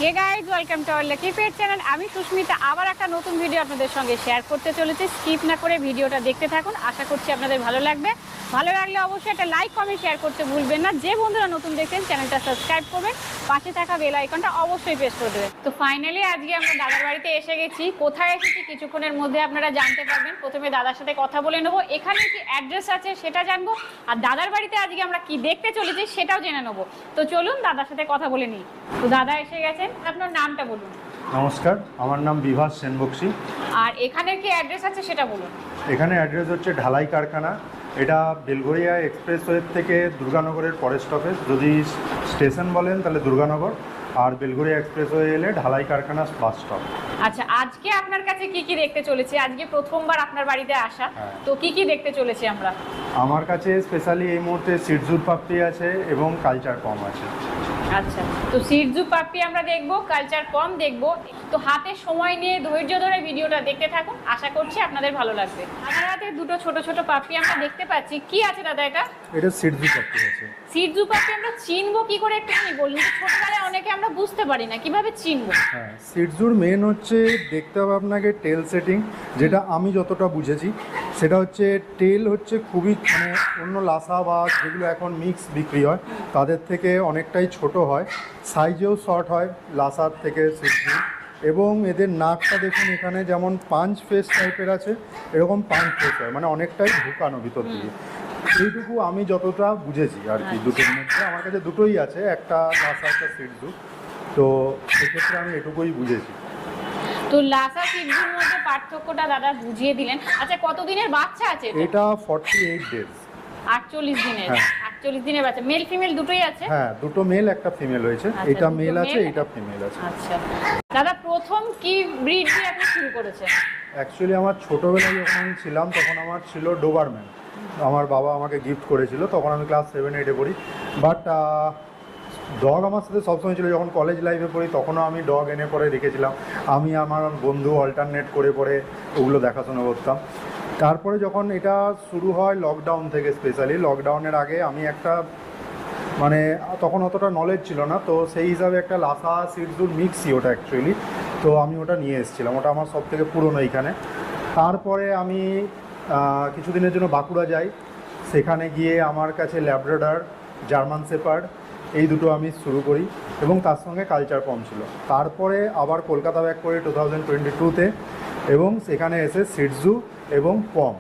Hey guys, welcome to our lucky pet channel. আমি সুস্মিতা আবার একটা নতুন ভিডিও আপনাদের সঙ্গে শেয়ার করতে চলেছি। স্কিপ না করে ভিডিওটা দেখতে থাকুন, আশা করছি আপনাদের ভালো লাগবে। ভালো লাগলে অবশ্যই একটা লাইক কমেন্ট শেয়ার করতে ভুলবেন না। যে বন্ধুরা নতুন দেখছেন চ্যানেলটা সাবস্ক্রাইব করবেন, পাশে থাকা বেল আইকনটা অবশ্যই প্রেস করে দেবেন। তো ফাইনালি আজকে আমরা দাদার বাড়িতে এসে গেছি। কোথায় এসেছি কিছুক্ষণের মধ্যে আপনারা জানতে পারবেন। প্রথমে দাদার সাথে কথা বলে নেবো, এখানে কি অ্যাড্রেস আছে সেটা জানবো, আর দাদার বাড়িতে আজকে আমরা কি দেখতে চলেছি সেটাও জেনে নেবো। তো চলুন দাদার সাথে কথা বলে নিই। তো দাদা এসে গেছেন, আপনার নামটা বলুন। নমস্কার, আমার নাম বিভাস সেনবক্সি। আর এখানের কি অ্যাড্রেস আছে সেটা বলুন। এখানে অ্যাড্রেস হচ্ছে ঢালাই কারখানা। এটা বেলঘরিয়া এক্সপ্রেসওয়ে থেকে দুর্গানগরের পরের স্টপেজ। যদি স্টেশন বলেন তাহলে দুর্গানগর, আর বেলঘরিয়া এক্সপ্রেসওয়ে এলে ঢালাই কারখানা বাস স্টপ। আচ্ছা, আজকে আপনার কাছে কি কি দেখতে চলেছি? আজকে প্রথমবার আপনার বাড়িতে আসা, হ্যাঁ। তো কি কি দেখতে চলেছি আমরা? আমার কাছে স্পেশালি এই মুহূর্তে সিডজুর পাপড়ি আছে এবং কালচার কম আছে। আচ্ছা, তো সিরজু পাপ্পি আমরা দেখবো, কালচার কম দেখবো। তো হাতে সময় নিয়ে ধৈর্য ধরে ভিডিওটা দেখতে থাকুন, আশা করছি আপনাদের ভালো লাগবে। আমার হাতে দুটো ছোট ছোট পাপ্পি আমরা দেখতে পাচ্ছি। কি আছে দাদা এটা? এটা সিডজু পাপড়ি আছে। সিরজু পাপ্পি আমরা চিনবো কি করে একটুখানি বলুন। ছোটবেলায় অনেকে আমরা বুঝতে পারি না, কিভাবে চিনবো? হ্যাঁ, সিডজুর মেন হচ্ছে দেখতে হবে আপনাকে টেল সেটিং। যেটা আমি যতটা বুঝেছি সেটা হচ্ছে টেল হচ্ছে খুবই মানে অন্য লাসা বা যেগুলো এখন মিক্স বিক্রি হয় তাদের থেকে অনেকটাই ছোট হয়, সাইজেও শর্ট হয় লাসার থেকে সিডজু। এবং এদের নাকটা দেখুন, এখানে যেমন পাঞ্চ ফেস টাইপের আছে, এরকম পাঞ্চ ফেস হয়, মানে অনেকটাই ঢুকানো ভিতর দিয়ে। এইটুকু আমি যতটা বুঝেছি আর কি। দুটোর মধ্যে আমার কাছে দুটোই আছে, একটা লাসা একটা সিডজু। তো সেক্ষেত্রে আমি এটুকুই বুঝেছি। তো লাসা সিরজুর মধ্যে পার্থক্যটা দাদা বুঝিয়ে দিলেন। আচ্ছা, কতদিনের বাচ্চা আছে এটা 48 ডেজ, 48 দিনের। হ্যাঁ। 48 দিনের বাচ্চা, মেল ফিমেল দুটোই আছে? হ্যাঁ, দুটো মেল একটা ফিমেল হয়েছে। আচ্ছা, এটা দুটো মেল আছে, male। এটা ফিমেল আছে। আচ্ছা দাদা, প্রথম কি ব্রিড দিয়ে আপনি শুরু করেছেন? অ্যাকচুয়ালি আমার ছোটোবেলায় যখন আমি ছিলাম তখন আমার ছিল ডোবারম্যান। আমার বাবা আমাকে গিফট করেছিল, তখন আমি ক্লাস 7-8-এ পড়ি। বাট ডগ আমার সাথে সবসময় ছিল। যখন কলেজ লাইফে পড়ি তখনও আমি ডগ এনে পরে রেখেছিলাম। আমি আমার বন্ধু অল্টারনেট করে পরে ওগুলো দেখাশোনা করতাম। তারপরে যখন এটা শুরু হয় লকডাউন থেকে, স্পেশালি লকডাউনের আগে আমি একটা মানে তখন অতটা নলেজ ছিল না, তো সেই হিসাবে একটা লাসা সিডজুর মিক্সই ওটা অ্যাকচুয়ালি। তো আমি ওটা নিয়ে এসেছিলাম, ওটা আমার সব থেকে পুরনো এইখানে। তারপরে আমি কিছুদিনের জন্য বাঁকুড়া যাই। সেখানে গিয়ে আমার কাছে ল্যাব্রাডর, জার্মান শেপার্ড এই দুটো আমি শুরু করি, এবং তার সঙ্গে কালচার কম ছিল। তারপরে আবার কলকাতা ব্যাক করি 2022-তে, এবং সেখানে এসে সিডজু এবং পম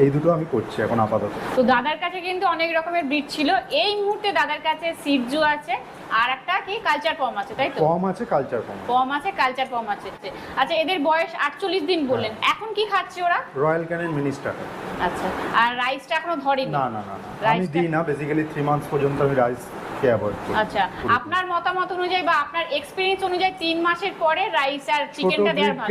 এই দুটো আমি করছি এখন আপাতত। তো দাদার কাছে কিন্তু অনেক রকমের ব্রিড ছিল। এই মুহূর্তে দাদার কাছে সিরজু আছে, আর একটা কি কালচার পম আছে, তাই তো? পম আছে, কালচার কম। পম আছে, কালচার পম আছে। আচ্ছা, এদের বয়স 48 দিন বললেন। এখন কি খাচ্ছে ওরা? Royal Canin mini starter. আচ্ছা, আর রাইসটা এখনো ধরেনি? না না না না, আমি দিই না। বেসিক্যালি 3 মান্থস পর্যন্ত আমি রাইসকে অ্যাভয়েড করি। আচ্ছা, আপনার মতামত অনুযায়ী বা আপনার এক্সপেরিয়েন্স অনুযায়ী 3 মাসের পরে রাইস আর চিকেনটা দেওয়ার ভালো?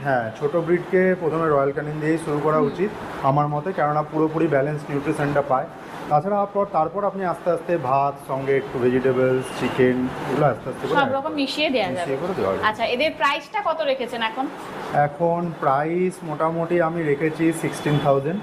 হ্যাঁ, ছোট ব্রিডকে প্রথমে রয়্যাল ক্যানিন দিয়েই শুরু করা উচিত আমার মতে, কেননা পুরোপুরি ব্যালেন্স নিউট্রিশনটা পায়। তাছাড়া তারপর আপনি আস্তে আস্তে ভাত সঙ্গে একটু ভেজিটেবলস, চিকেন, এগুলো আস্তে আস্তে সব রকম মিশিয়ে দেওয়া যাবে। আচ্ছা, এদের প্রাইসটা কত রেখেছেন এখন? এখন প্রাইস মোটামুটি আমি রেখেছি 16,000।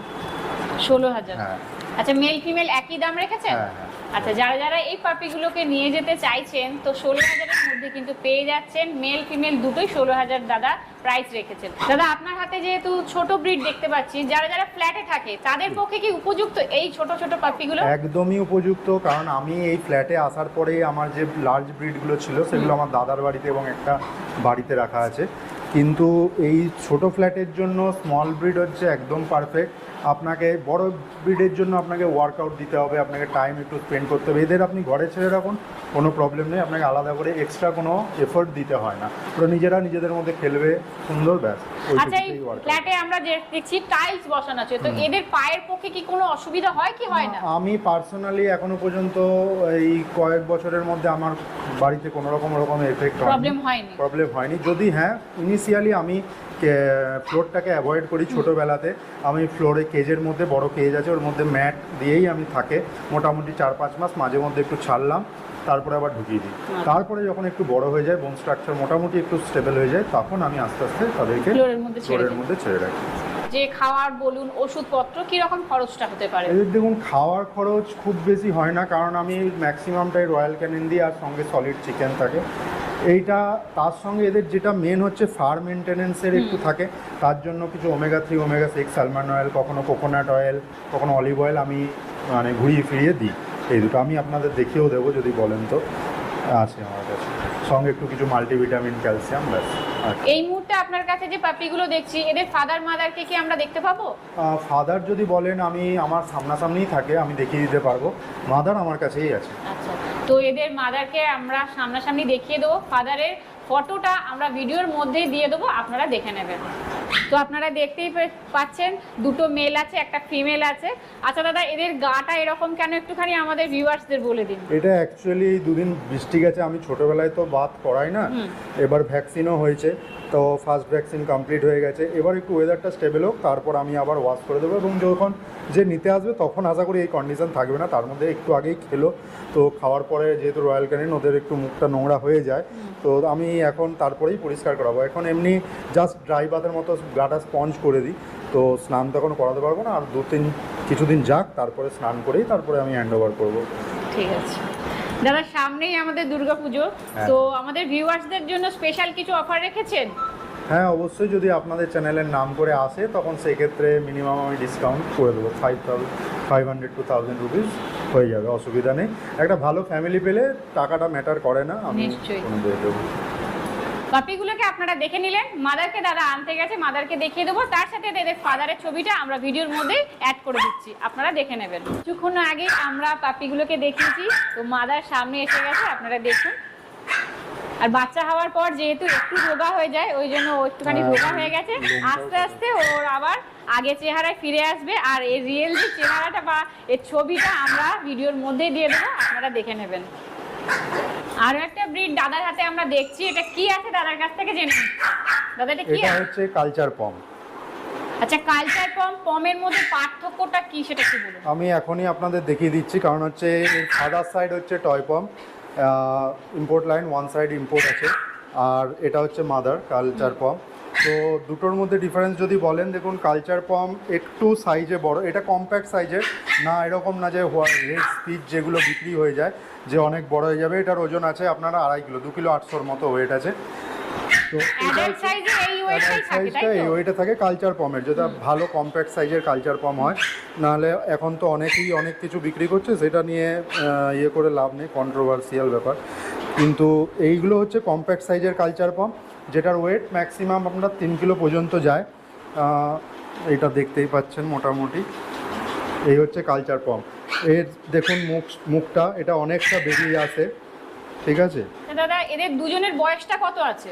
16,000। হ্যাঁ। আচ্ছা, মেল ফিমেল একই দাম রেখেছেন? হ্যাঁ, হ্যাঁ। আচ্ছা, যারা যারা এই পাপিগুলোকে নিয়ে যেতে চাইছেন তো 16,000-এর মধ্যে কিন্তু পেয়ে যাচ্ছেন। মেল ফিমেল দুটোই 16,000 দাদা প্রাইস রেখেছেন। দাদা, আপনার হাতে যেহেতু ছোট ব্রিড দেখতে পাচ্ছি, যারা যারা ফ্ল্যাটে থাকে তাদের পক্ষে কি উপযুক্ত এই ছোট ছোট পাপিগুলো? একদমই উপযুক্ত, কারণ আমি এই ফ্ল্যাটে আসার পরেই আমার যে লার্জ ব্রিডগুলো ছিল সেগুলো আমার দাদার বাড়িতে এবং একটা বাড়িতে রাখা আছে। কিন্তু এই ছোট ফ্ল্যাটের জন্য স্মল ব্রিড হচ্ছে একদম পারফেক্ট। আপনাকে বড় ব্রিডের জন্য আপনাকে ওয়ার্কআউট দিতে হবে, আপনাকে টাইম একটু স্পেন্ড করতে হবে। এদের আপনি ঘরে ছেড়ে রাখুন, কোনো প্রবলেম নেই, আপনাকে আলাদা করে এক্সট্রা কোনো এফোর্ট দিতে হয় না। ওরা নিজেরা নিজেদের মধ্যে খেলবে, সুন্দর, ব্যাস। আচ্ছা, এই ফ্ল্যাটে আমরা যে দেখছি টাইলস বসানো আছে, তো এদের পায়ের পক্ষে কি কোনো অসুবিধা হয় কি হয় না? আমি পার্সোনালি এখনো পর্যন্ত এই কয়েক বছরের মধ্যে আমার বাড়িতে কোনো রকম এফেক্ট প্রবলেম হয়নি। যদি হ্যাঁ, ইনিশিয়ালি আমি ফ্লোরটাকে অ্যাভয়েড করি। ছোটোবেলাতে আমি ফ্লোরে কেজের মধ্যে, বড় কেজ আছে, ওর মধ্যে ম্যাট দিয়েই আমি থাকে মোটামুটি 4-5 মাস। মাঝে মধ্যে একটু ছাড়লাম, তারপরে আবার ঢুকিয়ে দিই। তারপরে যখন একটু বড় হয়ে যায়, বোন স্ট্রাকচার মোটামুটি একটু স্টেবল হয়ে যায়, তখন আমি আস্তে আস্তে তাদেরকে ফ্লোরের মধ্যে ছেড়ে রাখি। যে খাওয়ার বলুন, ওষুধপত্র কি রকম খরচটা হতে পারে? এদের দেখুন, খাওয়ার খরচ খুব বেশি হয় না, কারণ আমি ম্যাক্সিমামটাই রয়্যাল ক্যানিন দিই, আর সঙ্গে সলিড চিকেন থাকে। এইটা তার সঙ্গে এদের যেটা মেন হচ্ছে ফার মেনটেনেন্সের একটু থাকে, তার জন্য কিছু ওমেগা-3 ওমেগা-6 সালমান অয়েল, কখনো কোকোনাট অয়েল, কখনো অলিভ অয়েল আমি মানে ঘুরিয়ে ফিরিয়ে দিই। এই দুটো আমি আপনাদের দেখিয়েও দেবো যদি বলেন, তো আছে আমার কাছে, সঙ্গে একটু কিছু মাল্টিভিটামিন, ক্যালসিয়াম, ব্যাস। এই মুহূর্তে আপনার কাছে যে পাপিগুলো দেখছি, এদের ফাদার মাদারকে কি আমরা দেখতে পাবো? ফাদার যদি বলেন আমি আমার সামনাসামনিই থাকে, আমি দেখিয়ে দিতে পারবো। মাদার আমার কাছেই আছে। আচ্ছা, তো এদের মাদারকে আমরা সামনাসামনি দেখিয়ে দেবো, ফাদারের ফটোটা আমরা ভিডিওর মধ্যেই দিয়ে দেবো, আপনারা দেখে নেবেন। তো আপনারা দেখতেই পাচ্ছেন দুটো মেল আছে, একটা ফিমেল আছে। আচ্ছা দাদা, এদের গাটা এরকম কেন একটুখানি আমাদের ভিউয়ার্সদের বলে দিন। এটা অ্যাকচুয়ালি দুদিন বৃষ্টি গেছে, আমি ছোটোবেলায় তো বাত করাই না, এবার ভ্যাকসিনও হয়েছে, তো ফার্স্ট ভ্যাকসিন কমপ্লিট হয়ে গেছে। এবার একটু ওয়েদারটা স্টেবল হোক, তারপর আমি আবার ওয়াশ করে দেবো, এবং যখন যে নিতে আসবে তখন আশা করি এই কন্ডিশন থাকবে না। তার মধ্যে একটু আগেই খেলো, তো খাওয়ার পরে যেহেতু রয়্যাল ক্যানিন ওদের একটু মুখটা নোংরা হয়ে যায়, তো আমি এখন তারপরেই পরিষ্কার করাবো। এখন এমনি জাস্ট ড্রাই বাথের মতো গাটা স্পঞ্জ করে দিই, তো স্নান তো এখন করাতে পারবো না, আর কিছুদিন যাক, তারপরে স্নান করেই তারপরে আমি হ্যান্ড ওভার করবো। ঠিক আছে দাদা, সামনেই আমাদের দুর্গাপুজো, তো আমাদের ভিউয়ার্সদের জন্য স্পেশাল কিছু অফার রেখেছেন? হ্যাঁ অবশ্যই, যদি আপনাদের চ্যানেলের নাম করে আসে তখন সেক্ষেত্রে মিনিমাম আমি ডিসকাউন্ট করে দেবো, 500 to 1000 রুপিস হয়ে যাবে, অসুবিধা নেই। একটা ভালো ফ্যামিলি পেলে টাকাটা ম্যাটার করে না, আমি দিয়ে দেবো। পাপিগুলোকে আপনারা দেখে নিলেন, মাদারকে দাদা আনতে গেছে, মাদারকে দেখিয়ে দেবো, তার সাথে এদের ফাদারের ছবিটা আমরা ভিডিওর মধ্যে অ্যাড করে দিচ্ছি, আপনারা দেখে নেবেন। কিছুক্ষণ আগে আমরা পাপিগুলোকে দেখিয়েছি, তো মাদার সামনে এসে গেছে, আপনারা দেখুন। আর বাচ্চা হওয়ার পর যেহেতু একটু রোগা হয়ে যায়, ওই জন্য ও একটুখানি রোগা হয়ে গেছে, আস্তে আস্তে ওর আবার আগে চেহারায় ফিরে আসবে। আর এর রিয়েল যে চেহারাটা বা এর ছবিটা আমরা ভিডিওর মধ্যে দিয়ে দেবো, আপনারা দেখে নেবেন। আরো একটা ব্রিড দাদার হাতে আমরা দেখছি, এটা কি আছে দাদার কাছ থেকে জেনে নিচ্ছি। দাদা এটা কি? এটা হচ্ছে কালচার পম। আচ্ছা, কালচার পম, পমের মধ্যে পার্থক্যটা কি সেটা কি বলুন? আমি এখনই আপনাদের দেখিয়ে দিচ্ছি, কারণ হচ্ছে এর ফাদার সাইড হচ্ছে toy pom, import line, one side import আছে, আর এটা হচ্ছে মাদার কালচার পম। তো দুটোর মধ্যে ডিফারেন্স যদি বলেন, দেখুন কালচার পম একটু সাইজে বড়, এটা কম্প্যাক্ট সাইজের না, এরকম না যে রেড স্পিচ যেগুলো বিক্রি হয়ে যায় যে অনেক বড় হয়ে যাবে। এটার ওজন আছে আপনারা 2.5 কিলো, 2 কিলো 800 মতো ওয়েট আছে। তো সাইজটা এই ওয়েটে থাকে কালচার পমের, যেটা ভালো কম্প্যাক্ট সাইজের কালচার পম হয়। নাহলে এখন তো অনেকেই অনেক কিছু বিক্রি করছে, সেটা নিয়ে ইয়ে করে লাভ নেই, কন্ট্রোভার্সিয়াল ব্যাপার। কিন্তু এইগুলো হচ্ছে কম্প্যাক্ট সাইজের কালচার পম, যেটার ওয়েট ম্যাক্সিমাম আপনার 3 কিলো পর্যন্ত যায়। এটা দেখতেই পাচ্ছেন মোটামুটি, এই হচ্ছে কালচার পম। এর দেখুন মুখটা এটা অনেকটা বেরিয়ে আসে, ঠিক আছে। দাদা এদের দুজনের বয়সটা কত আছে?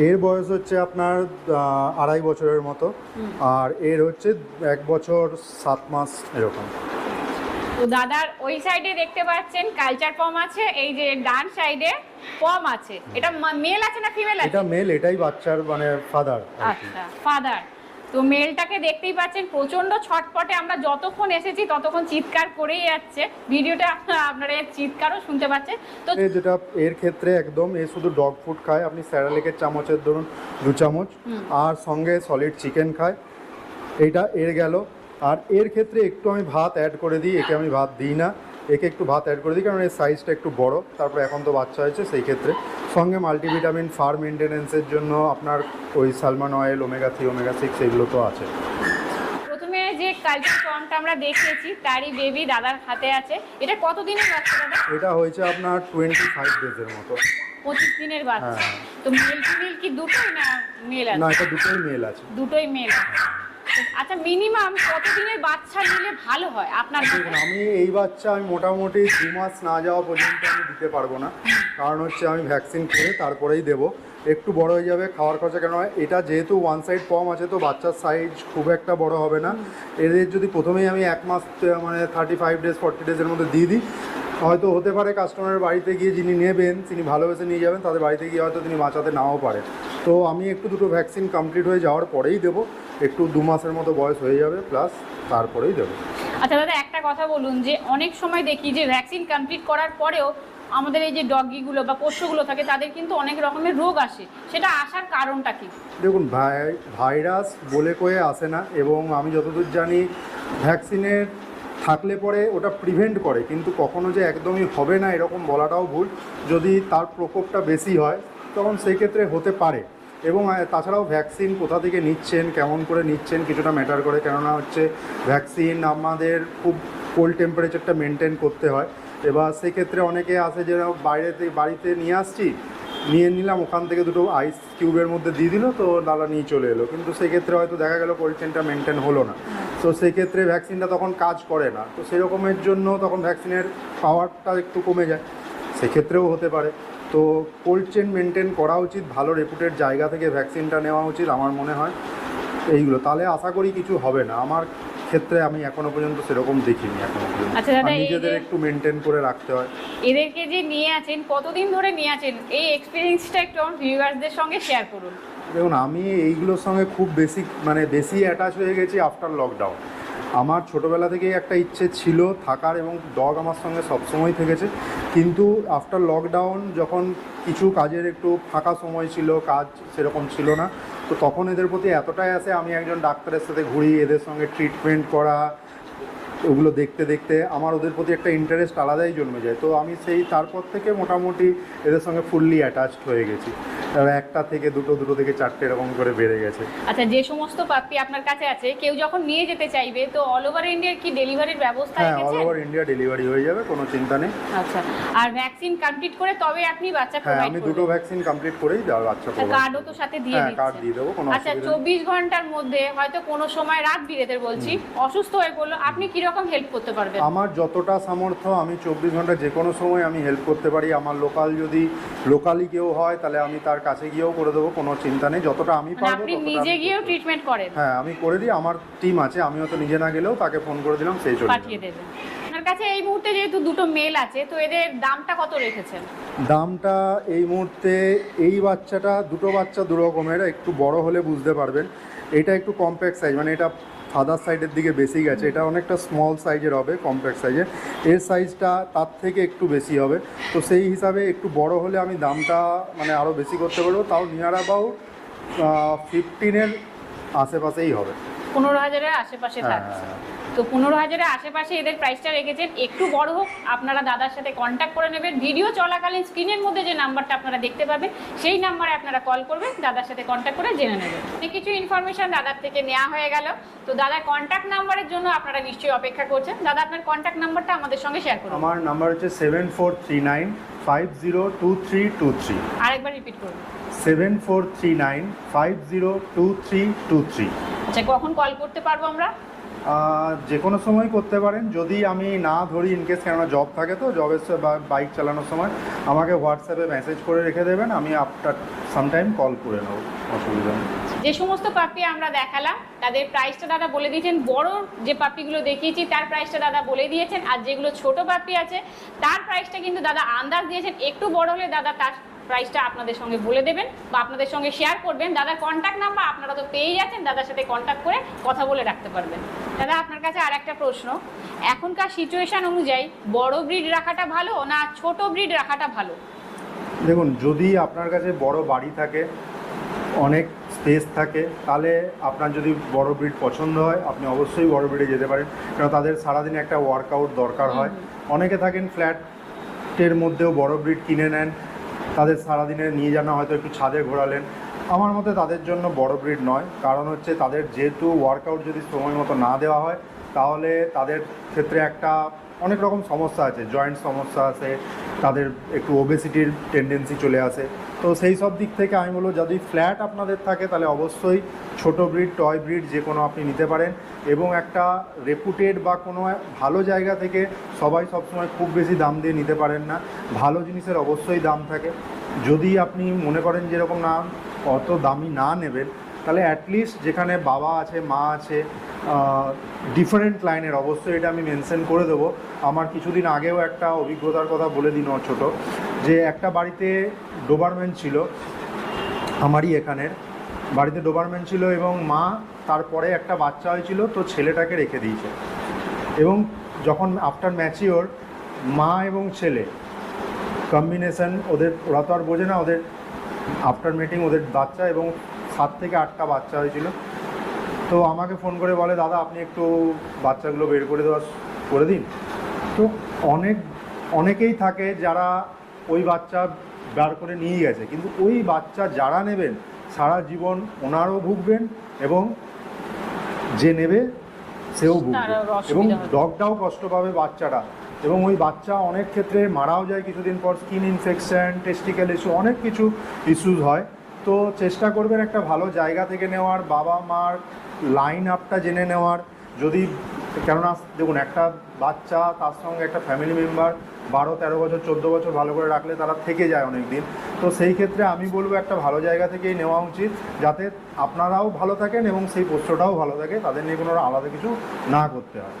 এর বয়স হচ্ছে আপনার 2.5 বছরের মতো, আর এর হচ্ছে 1 বছর 7 মাস এরকম। তো দাদার ওই সাইডে দেখতে পাচ্ছেন কালচার পম আছে, এই যে ডান সাইডে পম আছে। এটা মেল আছে না ফিমেল আছে? এটা মেল, এটাই বাচ্চার মানে ফাদার। আচ্ছা, ফাদার। তো মেলটাকে দেখতেই পাচ্ছেন প্রচন্ড ছটপটে, আমরা যতক্ষণ এসেছি ততক্ষণ চিৎকার করেই যাচ্ছে, ভিডিওটা আপনারা এর চিৎকারও শুনতে পাচ্ছেন। তো যেটা এর ক্ষেত্রে একদম এ শুধু ডগ ফুড খায়, আপনি স্যারালেকের চামচের ধরুন 2 চামচ, আর সঙ্গে সলিড চিকেন খায়, এইটা এর গেল। আর এর ক্ষেত্রে একটু আমি ভাত অ্যাড করে দিই, একে আমি ভাত দিই না, একে একটু ভাত অ্যাড করে দিই, কারণ এর সাইজটা একটু বড়, তারপরে এখন তো বাচ্চা হয়েছে, সেই ক্ষেত্রে সঙ্গে মাল্টিভিটামিন ফার মেনটেনেন্সের জন্য আপনার ওই সালমান অয়েল, ওমেগা-3 ওমেগা-6 এগুলো তো আছে। প্রথমে যে কালচার পমটা আমরা দেখিয়েছি তারই বেবি দাদার হাতে আছে। এটা কত দিনের বাচ্চা দাদা? এটা হয়েছে আপনার 25 ডেজের মতো। 25 দিনের বাচ্চা। তো মেল ফিমেল কি দুটোই না মেল আছে? না, এটা দুটোই মেল আছে। দুটোই মেল আছে। আচ্ছা, মিনিমাম কত দিনের বাচ্চা নিলে ভালো হয় আপনার মতে? আমি এই বাচ্চা আমি মোটামুটি 2 মাস না যাওয়া পর্যন্ত আমি দিতে পারবো না, কারণ হচ্ছে আমি ভ্যাকসিন করে তারপরেই দেবো। একটু বড় হয়ে যাবে, খাওয়ার খরচা কেন হয়, এটা যেহেতু ওয়ান সাইড পম আছে, তো বাচ্চার সাইজ খুব একটা বড় হবে না। এদের যদি প্রথমেই আমি 1 মাস মানে 35 ডেজ 40 ডেজের মধ্যে দিয়ে দিই, হয়তো হতে পারে কাস্টমারের বাড়িতে গিয়ে যিনি নেবেন তিনি ভালোবেসে নিয়ে যাবেন, তাদের বাড়িতে গিয়ে হয়তো তিনি বাঁচাতে নাও পারেন। তো আমি একটু দুটো ভ্যাকসিন কমপ্লিট হয়ে যাওয়ার পরেই দেবো, একটু 2 মাসের মতো বয়স হয়ে যাবে প্লাস, তারপরেই দেবো। আচ্ছা দাদা, একটা কথা বলুন, যে অনেক সময় দেখি যে ভ্যাকসিন কমপ্লিট করার পরেও আমাদের এই যে ডগিগুলো বা পোষ্যগুলো থাকে তাদের কিন্তু অনেক রকমের রোগ আসে, সেটা আসার কারণটা কি? দেখুন ভাইরাস বলে কয়ে আসে না, এবং আমি যতদূর জানি ভ্যাকসিনের থাকলে পরে ওটা প্রিভেন্ট করে, কিন্তু কখনো যে একদমই হবে না এরকম বলাটাও ভুল। যদি তার প্রকোপটা বেশি হয় তখন সেই ক্ষেত্রে হতে পারে। এবং তাছাড়াও ভ্যাকসিন কোথা থেকে নিচ্ছেন, কেমন করে নিচ্ছেন কিছুটা ম্যাটার করে, কেননা হচ্ছে ভ্যাকসিন আমাদের খুব কোল্ড টেম্পারেচারটা মেনটেন করতে হয়। এবার সেক্ষেত্রে অনেকে আসে যে বাড়িতে নিয়ে আসছি, নিয়ে নিলাম, ওখান থেকে দুটো আইস কিউবের মধ্যে দিয়ে দিল, তো দাদা নিয়ে চলে এলো, কিন্তু সেক্ষেত্রে হয়তো দেখা গেল কোল্ড চেনটা মেনটেন হলো না, তো সেক্ষেত্রে ভ্যাকসিনটা তখন কাজ করে না, তো সেরকমের জন্য তখন ভ্যাকসিনের পাওয়ারটা একটু কমে যায়, সেক্ষেত্রেও হতে পারে। তো কোল্ড চেন মেনটেন করা উচিত, ভালো রেপুটেড জায়গা থেকে ভ্যাকসিনটা নেওয়া উচিত আমার মনে হয়। এইগুলো তাহলে আশা করি কিছু হবে না। আমার ক্ষেত্রে আমি এখনো পর্যন্ত সেরকম দেখিনি এখনো পর্যন্ত। আচ্ছা দাদা, নিজেদের একটু মেনটেন করে রাখতে হয়। এদেরকে যে নিয়ে আছেন, কতদিন ধরে নিয়ে আছেন, এই এক্সপিরিয়েন্সটা একটু আমার ভিউয়ার্সদের সঙ্গে শেয়ার করুন। দেখুন, আমি এইগুলোর সঙ্গে খুব বেশি অ্যাটাচ হয়ে গেছি আফটার লকডাউন। আমার ছোটোবেলা থেকেই একটা ইচ্ছে ছিল থাকার, এবং ডগ আমার সঙ্গে সবসময় থেকেছে, কিন্তু আফটার লকডাউন যখন কিছু কাজের একটু ফাঁকা সময় ছিল, কাজ সেরকম ছিল না, তো তখন এদের প্রতি এতটাই আসে, আমি একজন ডাক্তারের সাথে ঘুরি, এদের সঙ্গে ট্রিটমেন্ট করা, ওগুলো দেখতে দেখতে আমার ওদের প্রতি একটা ইন্টারেস্ট আলাদাই জন্মে যায়। তো আমি তারপর থেকে মোটামুটি এদের সঙ্গে ফুললি অ্যাটাচড হয়ে গেছি। একটা থেকে দুটো থেকে চারটে এরকম করে বেড়ে গেছে। আচ্ছা, যে সমস্ত পাপ্পি আপনার কাছে আছে, কেউ যখন নিয়ে যেতে চাইবে, তো অল ওভার ইন্ডিয়ার কি ডেলিভারির ব্যবস্থা হ্যাঁ, রেখেছেন? অল ওভার ইন্ডিয়া ডেলিভারি হয়ে যাবে, কোনো চিন্তা নেই। আচ্ছা, আর ভ্যাকসিন কমপ্লিট করে তবে আপনি বাচ্চা হ্যাঁ, প্রোভাইড আমি করবেন? দুটো ভ্যাকসিন কমপ্লিট করেই বাচ্চা পাবো। কার্ডও তো সাথে দিয়ে হ্যাঁ, দিচ্ছেন? কার্ড দিয়ে দেবো, কোনো আচ্ছা, অসুবিধা নেই। 24 ঘন্টার মধ্যে হয়তো কোনো সময় রাত বিরেতে বলছি অসুস্থ হয়ে পড়লো, আপনি কি রকম হেল্প করতে পারবেন? আমার যতটা সামর্থ্য আমি 24 ঘন্টা যে কোনো সময় আমি হেল্প করতে পারি। আমার লোকালি কেউ হয় তাহলে আমি তার কাছে গিয়েও করে দেবো, কোনো চিন্তা নেই। যতটা আমি মানে পারবো আপনি ততটা নিজে আমি গিয়েও করতে পারি। ট্রিটমেন্ট করেন? হ্যাঁ, আমি করে দিই, আমার টিম আছে, আমিও তো নিজে না গেলেও তাকে ফোন করে দিলাম, সেই চলে পাঠিয়ে দেবেন। আপনার কাছে এই মুহূর্তে যেহেতু দুটো মেল আছে, তো এদের দামটা কত রেখেছেন? দামটা এই মুহূর্তে এই দুটো বাচ্চা দু রকমের, একটু বড় হলে বুঝতে পারবেন। এটা একটু কম্প্যাক্ট সাইজ, মানে এটা ফাদার সাইডের দিকে বেশি গেছে, এটা অনেকটা স্মল সাইজের হবে, কম্প্যাক্ট সাইজের। এর সাইজটা তার থেকে একটু বেশি হবে, তো সেই হিসাবে একটু বড় হলে আমি দামটা মানে আরও বেশি করতে পারবো, তাও নিয়ার অ্যাবাউট 15-এর আশেপাশেই হবে। 15,000-এর আশেপাশে হ্যাঁ, থাকছে। তো 15,000-এর আশেপাশে এদের প্রাইসটা রেখেছেন। একটু বড় হোক, আপনারা দাদার সাথে কন্ট্যাক্ট করে নেবেন। ভিডিও চলাকালীন স্ক্রিনের মধ্যে যে নাম্বারটা আপনারা দেখতে পাবেন, সেই নাম্বারে আপনারা কল করবেন, দাদার সাথে কন্ট্যাক্ট করে জেনে নেবেন। অনেক কিছু ইনফরমেশন দাদার থেকে নেওয়া হয়ে গেল। তো দাদার কন্ট্যাক্ট নাম্বারের জন্য আপনারা নিশ্চয়ই অপেক্ষা করছেন। দাদা, আপনার কন্ট্যাক্ট নাম্বারটা আমাদের সঙ্গে শেয়ার করুন। আমার নাম্বার হচ্ছে 7439502323। আরেকবার রিপিট করুন। 7439502323। আচ্ছা, কখন কল করতে পারবো আমরা? যে কোনো সময় করতে পারেন, যদি আমি না ধরি ইনকেস, কেননা জব থাকে, তো জবের বা বাইক চালানোর সময় আমাকে হোয়াটসঅ্যাপে মেসেজ করে রেখে দেবেন, আমি আফটার সামটাইম কল করে নেব, অসুবিধা নেই। যে সমস্ত পাপ্পি আমরা দেখালাম তাদের প্রাইসটা দাদা বলে দিয়েছেন। বড় যে পাপ্পিগুলো দেখিয়েছি তার প্রাইসটা দাদা বলে দিয়েছেন, আর যেগুলো ছোট পাপ্পি আছে তার প্রাইসটা কিন্তু দাদা আন্দাজ দিয়েছেন। একটু বড় হলে দাদা তার প্রাইসটা আপনাদের সঙ্গে বলে দেবেন বা আপনাদের সঙ্গে শেয়ার করবেন। দাদার কন্ট্যাক্ট নাম্বার আপনারা তো পেয়ে যাচ্ছেন, দাদার সাথে কন্ট্যাক্ট করে কথা বলে রাখতে পারবেন। দাদা, আপনার কাছে আর একটা প্রশ্ন, এখনকার সিচুয়েশন অনুযায়ী বড় ব্রিড রাখাটা ভালো না ছোট ব্রিড রাখাটা ভালো? দেখুন, যদি আপনার কাছে বড় বাড়ি থাকে, অনেক স্পেস থাকে, তাহলে আপনার যদি বড় ব্রিড পছন্দ হয় আপনি অবশ্যই বড় ব্রিডে যেতে পারেন, কারণ তাদের সারাদিনে একটা ওয়ার্কআউট দরকার হয়। অনেকে থাকেন ফ্ল্যাটের মধ্যেও বড় ব্রিড কিনে নেন, তাদের সারাদিনে নিয়ে যাওয়া হয়তো একটু ছাদে ঘোরালেন। আমার মতে তাদের জন্য বড় ব্রিড নয়, কারণ হচ্ছে তাদের যেহেতু ওয়ার্কআউট যদি সময় মতো না দেওয়া হয়, তাহলে তাদের ক্ষেত্রে অনেক রকম সমস্যা আছে, জয়েন্ট সমস্যা আছে, তাদের একটু ওবেসিটির টেন্ডেন্সি চলে আসে। তো সেই সব দিক থেকে আমি বলবো, যদি ফ্ল্যাট আপনাদের থাকে তাহলে অবশ্যই ছোট ব্রিড, টয় ব্রিড যে কোনো আপনি নিতে পারেন, এবং একটা রেপুটেড বা কোনো ভালো জায়গা থেকে। সবাই সবসময় খুব বেশি দাম দিয়ে নিতে পারেন না, ভালো জিনিসের অবশ্যই দাম থাকে। যদি আপনি মনে করেন যেরকম না অত দামি না নেবেন, তাহলে অ্যাটলিস্ট যেখানে বাবা আছে, মা আছে, ডিফারেন্ট লাইনের, অবশ্যই এটা আমি মেনশন করে দেবো। আমার কিছুদিন আগেও একটা অভিজ্ঞতার কথা বলে দিন ছোটো, যে একটা বাড়িতে ডোবারম্যান ছিল, আমারই এখানের বাড়িতে ডোবারম্যান ছিল, এবং মা তারপরে একটা বাচ্চা হয়েছিল, তো ছেলেটাকে রেখে দিয়েছে। এবং যখন আফটার ম্যাচিওর, মা এবং ছেলে কম্বিনেশন, ওরা তো আর বোঝে না, ওদের আফটার মিটিং ওদের বাচ্চা, এবং 7 থেকে 8টা বাচ্চা হয়েছিল। তো আমাকে ফোন করে বলে, দাদা আপনি একটু বাচ্চাগুলো বের করে দিন। তো অনেকেই থাকে যারা ওই বাচ্চা বার করে নিয়ে গেছে, কিন্তু ওই বাচ্চা যারা নেবেন সারা জীবন ওনারও ভুগবেন এবং যে নেবে সেও ভুগবে, তারও অসুবিধা এবং হবে। ডগটাও কষ্ট পাবে বাচ্চাটা, এবং ওই বাচ্চা অনেক ক্ষেত্রে মারাও যায় কিছুদিন পর, স্কিন ইনফেকশন, টেস্টিক্যাল ইস্যু, অনেক কিছু ইস্যুস হয়। তো চেষ্টা করবেন একটা ভালো জায়গা থেকে নেওয়ার, বাবা মার লাইন আপটা জেনে নেওয়ার। যদি, কেননা দেখুন একটা বাচ্চা তার সঙ্গে একটা ফ্যামিলি মেম্বার 12-13 বছর 14 বছর ভালো করে রাখলে তারা থেকে যায় অনেক দিন। তো সেই ক্ষেত্রে আমি বলবো একটা ভালো জায়গা থেকেই নেওয়া উচিত, যাতে আপনারাও ভালো থাকেন এবং সেই পোষ্যটাও ভালো থাকে, তাদের নিয়ে কোনো আলাদা কিছু না করতে হয়,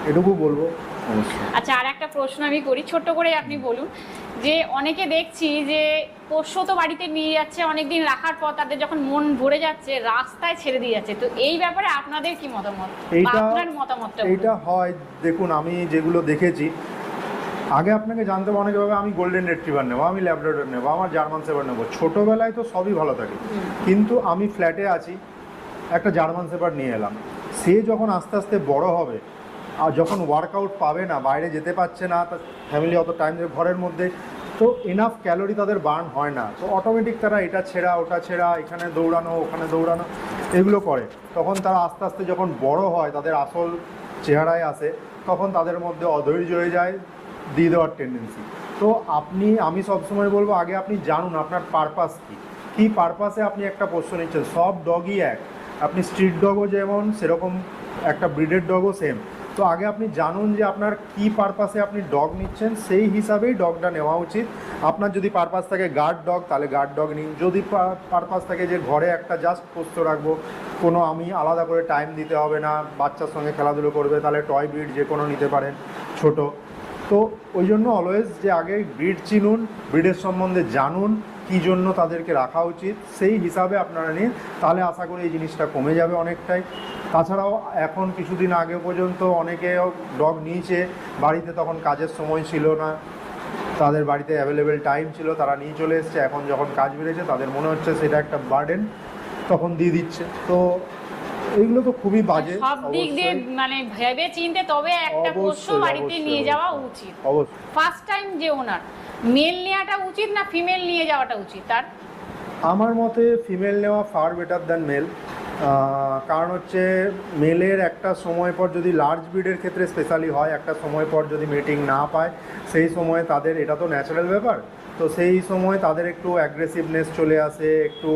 এটুকু বলবো অবশ্যই। আচ্ছা, আর একটা প্রশ্ন আমি করি, ছোট্ট করে আপনি বলুন, যে অনেকে দেখছি যে পোষ্য তো বাড়িতে নিয়ে যাচ্ছে, অনেকদিন রাখার পর তাদের যখন মন ভরে যাচ্ছে রাস্তায় ছেড়ে দিয়ে যাচ্ছে, তো এই ব্যাপারে আপনাদের কি মতামত, বা আপনার মতামতটা বলুন। এইটা হয়, দেখুন আমি যেগুলো দেখেছি, আগে আপনাকে জানতে হবে অনেকভাবে, আমি গোল্ডেন রিট্রিভার নেবো, আমি ল্যাব্রাডর নেবো, আমার জার্মান শেপার্ড নেবো, ছোটোবেলায় তো সবই ভালো থাকে, কিন্তু আমি ফ্ল্যাটে আছি, একটা জার্মান শেপার্ড নিয়ে এলাম, সে যখন আস্তে আস্তে বড় হবে আর যখন ওয়ার্কআউট পাবে না, বাইরে যেতে পারছে না, তার ফ্যামিলি অত টাইম দেবে ঘরের মধ্যে, তো এনাফ ক্যালোরি তাদের বার্ন হয় না, তো অটোমেটিক তারা এটা ছেঁড়া ওটা ছেঁড়া, এখানে দৌড়ানো ওখানে দৌড়ানো এগুলো করে, তখন তারা আস্তে আস্তে যখন বড় হয় তাদের আসল চেহারায় আসে, তখন তাদের মধ্যে অধৈর্য হয়ে যায়, দিয়ে দেওয়ার টেন্ডেন্সি। তো আমি সবসময় বলবো আগে আপনি জানুন আপনার পারপাস কী পারপাসে আপনি একটা পোষ্য নিচ্ছেন। সব ডগই এক, আপনি স্ট্রিট ডগও যেমন সেরকম একটা ব্রিডেড ডগও সেম। তো আগে আপনি জানুন যে আপনার কী পারপাসে আপনি ডগ নিচ্ছেন, সেই হিসাবেই ডগটা নেওয়া উচিত। আপনার যদি পারপাস থাকে গার্ড ডগ, তাহলে গার্ড ডগ নিন। যদি পারপাস থাকে যে ঘরে একটা জাস্ট পোষ্য রাখবো, কোনো আমি আলাদা করে টাইম দিতে হবে না, বাচ্চার সঙ্গে খেলাধুলো করবে, তাহলে টয় ব্রিড যে কোনো নিতে পারেন ছোট। তো ওই জন্য অলওয়েজ যে আগে ব্রিড চিনুন, ব্রিডের সম্বন্ধে জানুন, কী জন্য তাদেরকে রাখা উচিত, সেই হিসাবে আপনারা নিন, তাহলে আশা করি এই জিনিসটা কমে যাবে অনেকটাই। তাছাড়াও এখন কিছুদিন আগে পর্যন্ত অনেকে ডগ নিয়েছে বাড়িতে, তখন কাজের সময় ছিল না, তাদের বাড়িতে অ্যাভেলেবেল টাইম ছিল, তারা নিয়ে চলে এসছে, এখন যখন কাজ বেড়েছে তাদের মনে হচ্ছে সেটা একটা বার্ডেন, তখন দিয়ে দিচ্ছে। তো এইগুলো তো খুবই বাজে। সব দিক দিয়ে মানে ভেবে চিনতে তবে একটা পোষ্য বাড়িতে নিয়ে যাওয়া উচিত। অবশ্যই ফার্স্ট টাইম যে ওনার, মেল নেওয়াটা উচিত না ফিমেল নিয়ে যাওয়াটা উচিত তার? আমার মতে ফিমেল নেওয়া ফার বেটার দ্যান মেল। কারণ হচ্ছে মেলের একটা সময় পর, যদি লার্জ ব্রিডের ক্ষেত্রে স্পেশালি হয়, একটা সময় পর যদি মিটিং না পায়, সেই সময় তাদের, এটা তো ন্যাচারাল ব্যাপার, তো সেই সময় তাদের একটু অ্যাগ্রেসিভনেস চলে আসে, একটু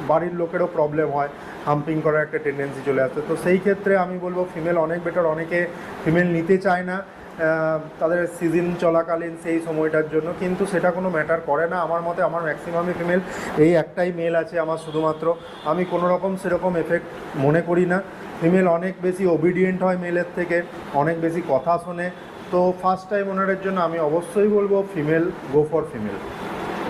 বাড়ির লোকেরও প্রবলেম হয়, হাম্পিং করার একটা টেন্ডেন্সি চলে আসে। তো সেই ক্ষেত্রে আমি বলবো ফিমেল অনেক বেটার। অনেকে ফিমেল নিতে চায় না তাদের সিজন চলাকালীন সেই সময়টার জন্য, কিন্তু সেটা কোনো ম্যাটার করে না আমার মতে। আমার ম্যাক্সিমামই ফিমেল, এই একটাই মেল আছে আমার শুধুমাত্র, আমি কোনো রকম সেরকম এফেক্ট মনে করি না। ফিমেল অনেক বেশি ওবিডিয়েন্ট হয় মেলের থেকে, অনেক বেশি কথা শোনে। তো ফার্স্ট টাইম ওনারের জন্য আমি অবশ্যই বলবো ফিমেল, গো ফর ফিমেল।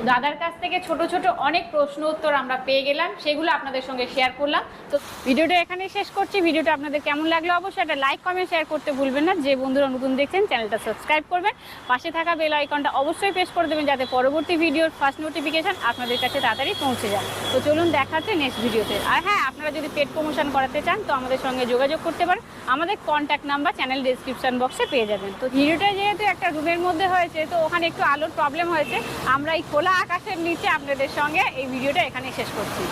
দাদার কাছ থেকে ছোট ছোট অনেক প্রশ্ন উত্তর আমরা পেয়ে গেলাম, সেগুলো আপনাদের সঙ্গে শেয়ার করলাম। তো ভিডিওটা এখানেই শেষ করছি। ভিডিওটা আপনাদের কেমন লাগলো অবশ্যই একটা লাইক কমেন্ট শেয়ার করতে ভুলবেন না। যে বন্ধুরা নতুন দেখছেন চ্যানেলটা সাবস্ক্রাইব করবেন, পাশে থাকা বেল আইকনটা অবশ্যই প্রেস করে দেবেন, যাতে পরবর্তী ভিডিওর ফার্স্ট নোটিফিকেশন আপনাদের কাছে তাড়াতাড়ি পৌঁছে যায়। তো চলুন দেখা হচ্ছে নেক্সট ভিডিওতে। আর হ্যাঁ, আপনারা যদি পেট প্রমোশন করাতে চান তো আমাদের সঙ্গে যোগাযোগ করতে পারেন, আমাদের কন্ট্যাক্ট নাম্বার চ্যানেল ডেসক্রিপশন বক্সে পেয়ে যাবেন। তো ভিডিওটা যেহেতু একটা রুমের মধ্যে হয়েছে, তো ওখানে একটু আলোর প্রবলেম হয়েছে, আমরা এই খোলা আকাশের নিচে আপনাদের সঙ্গে এই ভিডিওটা এখানে শেষ করছি।